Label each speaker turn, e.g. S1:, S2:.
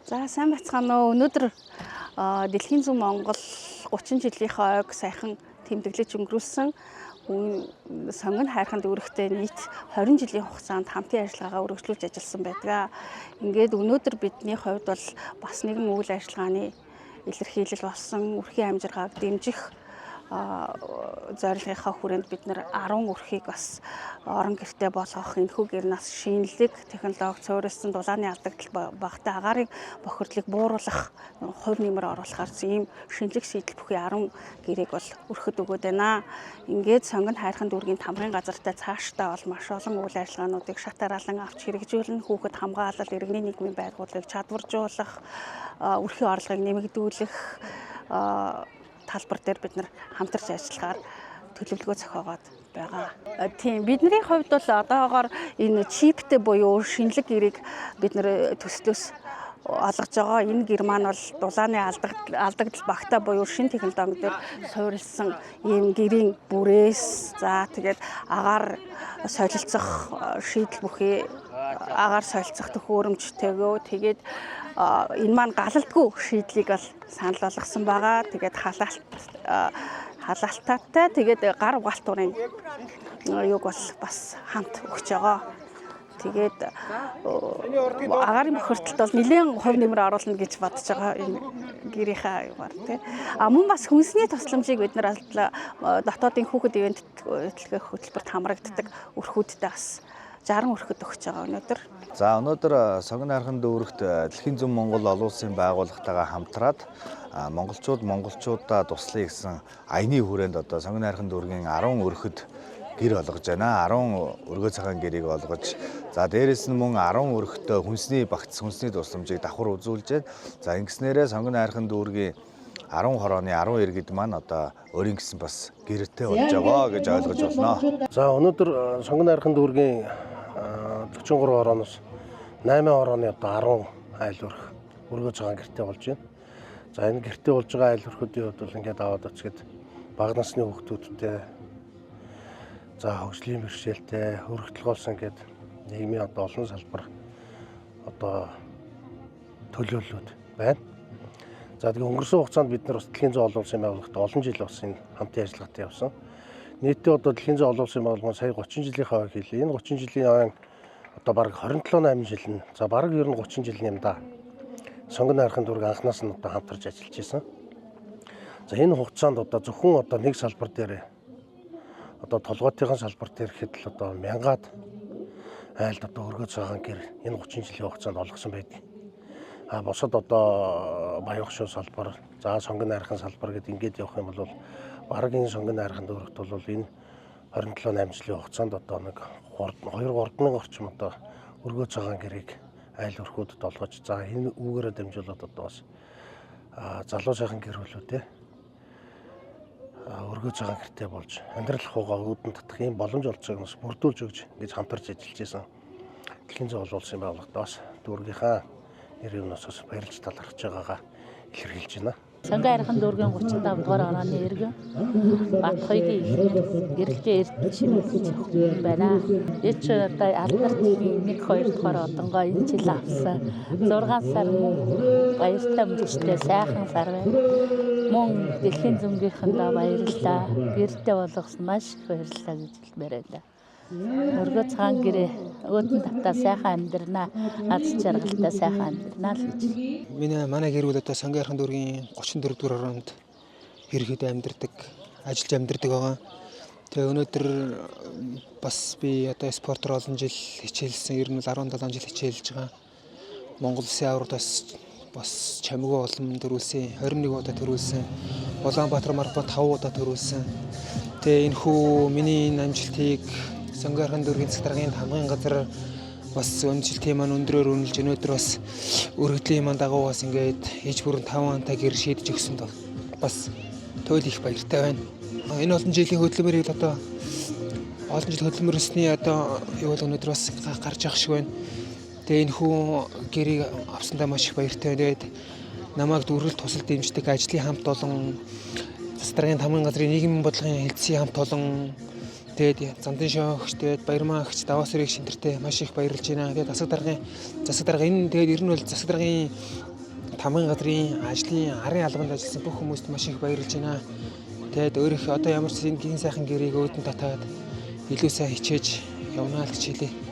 S1: За сайн бацгаана уу. Өнөөдөр Дэлхийн зүүн Монгол 30 жилийнхээ ойг саяхан тэмдэглэж өнгөрүүлсэн сонгон хайрханд үүрэгтэй нийт 20 жилийн хугацаанд хамтын ажиллагаагаа үргэлжлүүлж ажилласан байдаг. Ингээд өнөөдөр бидний хувьд бол бас нэгэн үйл ажиллагааны илэрхийлэл болсон үрхийн амжиргааг дэмжих зорилгынхаа хүрээнд бид нар 10 үрхийг бас орон гэртээ болгох энэхүү гэрнээс шинэлэг технологи цөөрөлсөн дулааны алдагдал багтаа агарын бохирдлыг бууруулах хувь нэмэр оруулахаар ийм шинэлэг шийдэл бүхий 10 гэрээг бол өрхөд өгöd байна. Ингээд сонгон хайрханд үүргийн тамгын газартай цаашдаа бол маш олон үйл ажиллагаануудыг шат хараалан авч хэрэгжүүлэн хүүхэд хамгаалал иргэний нийгмийн байгууллагыг чадваржуулах, үрхийн орлогыг нэмэгдүүлэх талбар дээр бид нар хамтарч ажиллахаар төлөвлөгөө зохиогоод байгаа. Тийм бидний хувьд бол одоогоор энэ чиптэй буюу шинэлэг гэрийг бид нар төслөөс олгож байгаа. Энэ гэр маань бол дулааны алдагдал багтаа буюу шинэ технологи дээр суурилсан ийм гэрийн бүрээс за тэгээд агаар солилцох шийдэл бүхий агаар солилцох төхөөрөмжтэйгөө тэгээд энэ маань галалтгүй шийдлийг бол санал болгосон байгаа. Тэгээд халаалтаатай тэгээд гар угаалтуурын юуг бол бас хамт өгч байгаа. Тэгээд агарын бохирдолд бол нэлээд хувь нэмэр оруулна гэж бодож байгаа энэ гэрийнхаа югаар тий. Мөн бас хүнсний тусламжийг бид нар дотоодын хүүхэд ивент хөтөлбөрт хамрагддаг өрхүүдтэй бас 60 өрхөд өгч байгаа өнөөдөр.
S2: За өнөөдөр сонгон хайрханд үүрэгт Дэлхийн зүүн Монгол олон улсын байгууллагатайгаа хамтраад монголчуудаа туслая гэсэн аяны хүрээнд одоо сонгон хайрханд үүргийн 10 өрхөд гэр олгож байна. 10 өргөө цагаан гэрийг олгож за дээрэс нь мөн 10 өрхөд хүнсний тусламжийг давхар үзүүлж байна. За ингэснээрээ сонгон хайрханд үүргийн 10 хорооны 10 иргэд маань одоо өөрийн гэсэн бас гэртэй болж байгаа гэж ойлгож байна.
S3: За өнөөдөр сонгон хайрханд үүргийн 43 хорооноос 8 хорооны одоо 10 айл өрх өргөө цагаан гэртэй болж байна. За энэ гэртэй болж байгаа айл өрхүүдийн хувьд бол ингээд аваад оцгээд бага насны хүүхдүүдтэй за хөгжлийн бэрхшээлтэй өргөдөлгөөлсөн гээд нийгмийн одоо олон салбар одоо төлөөллүүд байна. За тэгээ өнгөрсөн хугацаанд бид нар бас Дэлхийн зүүн олон улсын байгууллагатай олон жил бас энэ хамтын ажиллагаатай явсан. Нийтдээ одоо Дэлхийн зүүн олон улсын байгууллага сая 30 жилийнхаа ойг хэлээ. Энэ 30 жилийн ойн одоо бараг 27-8 жил нь за бараг ер нь 30 жил юм да. Сонгон хайрханд үүрэг анханаас нь одоо хамтарч ажиллаж байсан. За энэ хугацаанд одоо зөвхөн одоо нэг салбар дээр одоо толгойтын салбар дээр ихэд л одоо мянгаад айлд одоо өргөө цагаан гэр энэ 30 жилийн хугацаанд олгосон байдаг. Босод одоо баян хошуу салбар, за сонгон хайрхан салбар гэдээ ингээд явах юм бол бараг энэ сонгон хайрханд үүрэгт бол энэ 27-8 жилийн хугацаанд одоо нэг 2-3 мянган орчим одоо өргөө цагаан гэрийг айл өрхүүдэд олгож за энэ үүгээрээ дамжуулаад одоо бас залуу сайхан гэр бүлүүдээ өргөө цагаан гэртэй болж амьдрал хуугаа үүдэн татах юм боломж олж байгааг бас бүрдүүлж өгч ингэж хамтарч ажиллаж байсан. Дэлхийн зүүн олон улсын байгууллагад бас дүүргийнхаа нэрийн носоос баярлж талархаж байгаагаа илэрхийлж байна.
S4: Сонгон хайрханд үүргийн 35 дугаар орооны иргэн Бат хоёрын эргэлжээ эрдэнэ байна. Эч одоо алдарт 1-2 дугаар одонгоо энэ жил авсан 6 сар баяртай мөрөгтэй сайхан сар байна. Мөн Дэлхийн зүүнгийнхандаа баярлалаа. Гэртээ болгосон маш их баярлалаа гэж хэлмээр байна. Өргөө цагаан гэрээ өөдөн татаа сайхан амьдрнаа, аз жаргалтай сайхан амьдрнаа л гэж.
S5: Манай гэр бүл одоо сонгон хайрханд үүргийн 34 дугаар ороонд ерөөд амьдардаг, ажиллаж амьдардаг байгаа. Тэгээ өнөөдөр бас би одоо спортоор олон жил хичээлсэн, ер нь 17 жил хичээлж байгаа. Монгол Улсын аврагт бас чамгаа олон төрүүлсэн, 21 удаа төрүүлсэн, Улаанбаатар марафон 5 удаа төрүүлсэн. Тэгээ энэ хүү миний амжилтыг сонгон хайрханд үүргийн цагтаргын тамгын газар бас өнжилтийн маань өндрөөр үнэлж өнөөдөр бас өргөдлийн маань дагуу бас ингээд ээж бүрэн 5 антай гэр шийдэж өгсөнд бас туйл их баяртай байна. Энэ олон жилийн хөдөлмөрийг одоо олон жил хөдөлмөрсний одоо юу бол өнөөдөр бас гарч явах шиг байна. Тэгээ энэ хүү гэрийг авсандаа маш их баяртай байна. Тэгээд намайг дүүрэл тусал дэмждэг ажлын хамт олон засгийн тамгын газрын нийгмийн бодлогын хэлтсийн хамт олон тэгээд Зандын шоогч, тэгээд Баярмаагч, Даваасрыг шинтертэй маш их баярлж байна. Тэгээд засаг даргын энэ тэгээд ер нь бол засаг даргын тамгын газрын ажлын арын албанд ажилласан бүх хүмүүст маш их баярлж байна. Тэгээд өөрийнхөө одоо ямар ч энэ сайхан гэрийг өөдөн татаад илүү сайн хичээж явна л гэж хэлье.